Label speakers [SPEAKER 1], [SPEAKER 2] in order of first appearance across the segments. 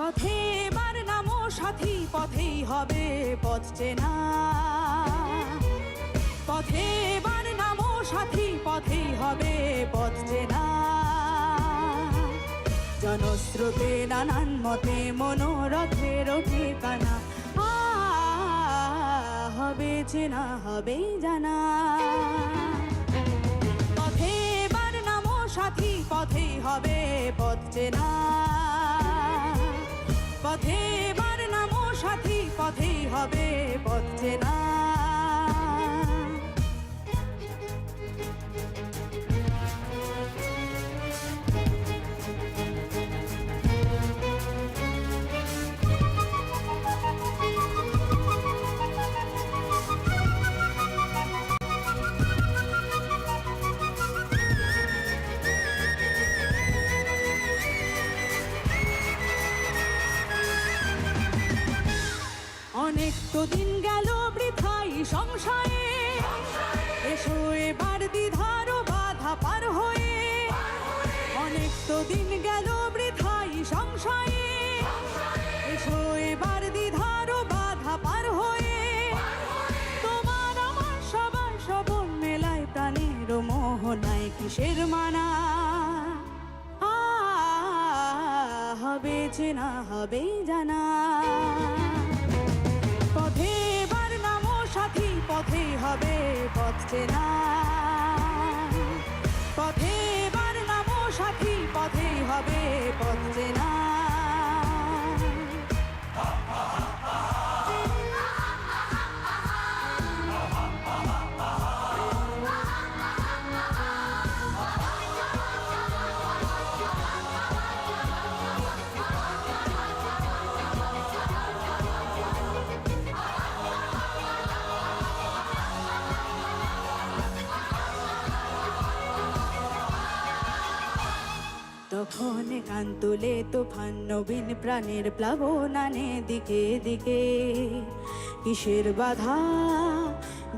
[SPEAKER 1] পথে এবার নামো সাথী, পথেই হবে পথ চেনা। পথে এবার নামো সাথী, পথেই হবে পথ চেনা। জনস্রোতে নানান মতে মনোরথের ঠিকানা, হবে চেনা হবে জানা। পথে এবার নামো সাথী, পথেই হবে পথ চেনা। পথে এবার নামো সাথী, পথেই হবে পথ চেনা। অনেক তো দিন গেল বৃথাই সংশয়ে, এসো এবার দ্বিধার বাধা পার হয়ে। অনেক তো দিন গেল বৃথাই সংশয়ে, এসো এবার দ্বিধার বাধা পার হয়ে। তোমার আমার সবার সবন মেলায় প্রাণের মোহনায় কিসের মানা, হবে চেনা হবে জানা। পথে এবার নামো সাথী, পথেই হবে পথ চেনা। পথে এবার নামো সাথী, পথেই হবে পথ চেনা। তখন কান তুলে তুফান নবীন প্রাণের প্লাবনানে দিকে দিকে। কিসের বাধা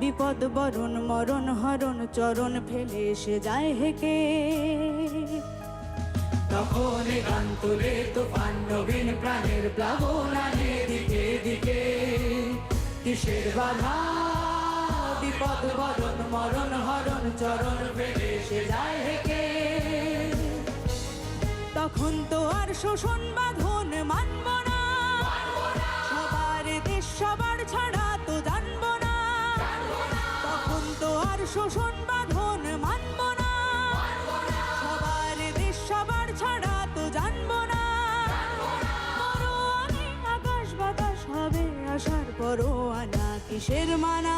[SPEAKER 1] বিপদ বরণ মরণ হরণ চরণ ফেলে সে যায় হেকে। তখন কান তুলে তুফান নবীন প্রাণের প্লাবনানে দিকে দিকে। কিসের বাধা বিপদ বরণ মরণ হরণ চরণ ফেলে সে যায় হেকে। তখন তো আর শোষণ বাঁধন মানব না, সবার দেশ সবার ছাড়া তো জানব না। তখন তো আর শোষণ বাঁধন মানব না, সবার দেশ সবার ছাড়া তো জানব না। পরোয়ানে আকাশ বাতাস হবে আসার পরোয়ানা, কিসের মানা,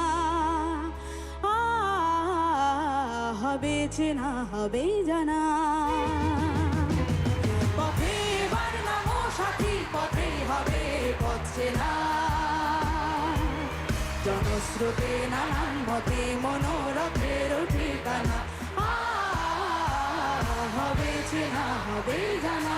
[SPEAKER 1] হবে চেনা হবে জানা। পথে এবার নামো সাথী, পথেই হবে পথ চেনা। জনস্রোতে নানান মতে মনোরথের ঠিকানা, হবে চেনা হবে জানা।